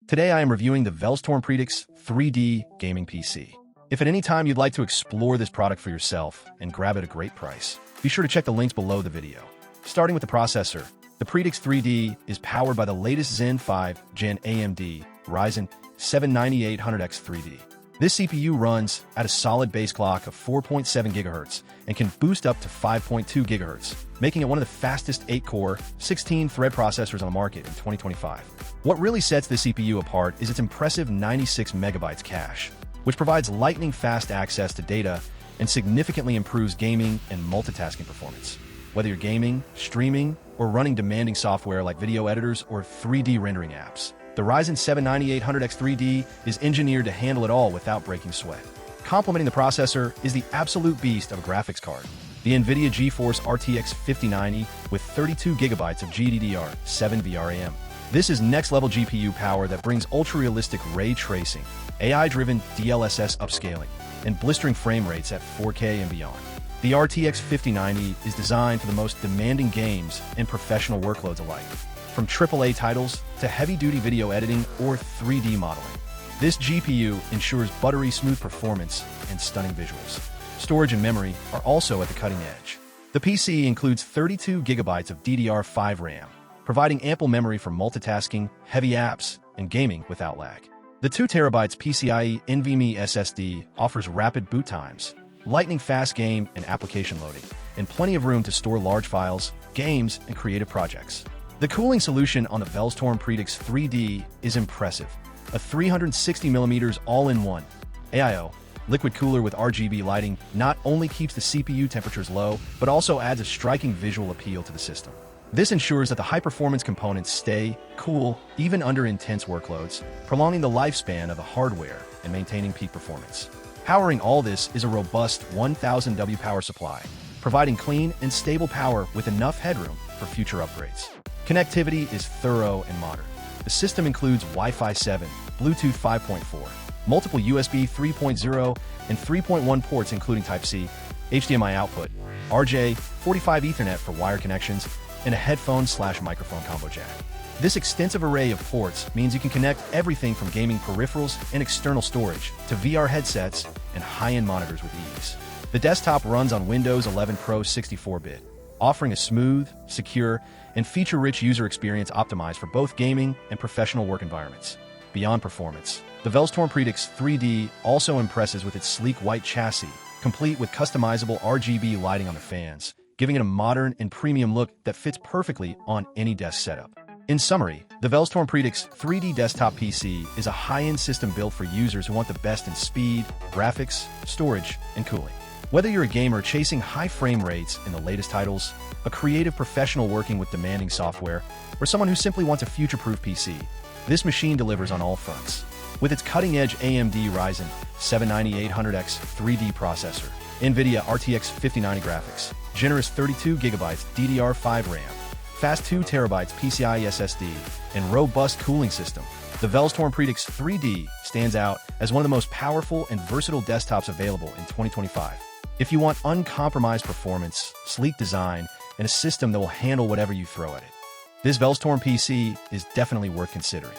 Today I am reviewing the Velztorm Praetix 3D gaming PC. If at any time you'd like to explore this product for yourself and grab it at a great price, be sure to check the links below the video. Starting with the processor, the Praetix 3D is powered by the latest Zen 5 Gen AMD Ryzen 7800X 3D. This CPU runs at a solid base clock of 4.7 GHz and can boost up to 5.2 GHz, making it one of the fastest 8-core, 16-thread processors on the market in 2025. What really sets this CPU apart is its impressive 96 MB cache, which provides lightning-fast access to data and significantly improves gaming and multitasking performance. Whether you're gaming, streaming, or running demanding software like video editors or 3D rendering apps, the Ryzen 7800X 3D is engineered to handle it all without breaking sweat. Complementing the processor is the absolute beast of a graphics card, the NVIDIA GeForce RTX 5090 with 32 GB of GDDR5 RAM. This is next-level GPU power that brings ultra-realistic ray tracing, AI-driven DLSS upscaling, and blistering frame rates at 4K and beyond. The RTX 5090 is designed for the most demanding games and professional workloads alike, from AAA titles to heavy-duty video editing or 3D modeling. This GPU ensures buttery smooth performance and stunning visuals. Storage and memory are also at the cutting edge. The PC includes 32 GB of DDR5 RAM, providing ample memory for multitasking, heavy apps, and gaming without lag. The 2 TB PCIe NVMe SSD offers rapid boot times, lightning-fast game and application loading, and plenty of room to store large files, games, and creative projects. The cooling solution on the Velztorm Praetix 3D is impressive. A 360mm all-in-one AIO liquid cooler with RGB lighting not only keeps the CPU temperatures low, but also adds a striking visual appeal to the system. This ensures that the high-performance components stay cool even under intense workloads, prolonging the lifespan of the hardware and maintaining peak performance. Powering all this is a robust 1000 W power supply, providing clean and stable power with enough headroom for future upgrades. Connectivity is thorough and modern. The system includes Wi-Fi 7, Bluetooth 5.4, multiple USB 3.0 and 3.1 ports including Type-C, HDMI output, RJ45 Ethernet for wire connections, and a headphone/microphone combo jack. This extensive array of ports means you can connect everything from gaming peripherals and external storage to VR headsets and high-end monitors with ease. The desktop runs on Windows 11 Pro 64-bit, offering a smooth, secure, and feature-rich user experience optimized for both gaming and professional work environments. Beyond performance, the Velztorm Praetix 3D also impresses with its sleek white chassis, complete with customizable RGB lighting on the fans, giving it a modern and premium look that fits perfectly on any desk setup. In summary, the Velztorm Praetix 3D desktop PC is a high-end system built for users who want the best in speed, graphics, storage, and cooling. Whether you're a gamer chasing high frame rates in the latest titles, a creative professional working with demanding software, or someone who simply wants a future-proof PC, this machine delivers on all fronts. With its cutting-edge AMD Ryzen 7800X 3D processor, NVIDIA RTX 5090 graphics, generous 32 GB DDR5 RAM, fast 2 TB PCIe SSD, and robust cooling system, the Velztorm Praetix 3D stands out as one of the most powerful and versatile desktops available in 2025. If you want uncompromised performance, sleek design, and a system that will handle whatever you throw at it, this Velztorm PC is definitely worth considering.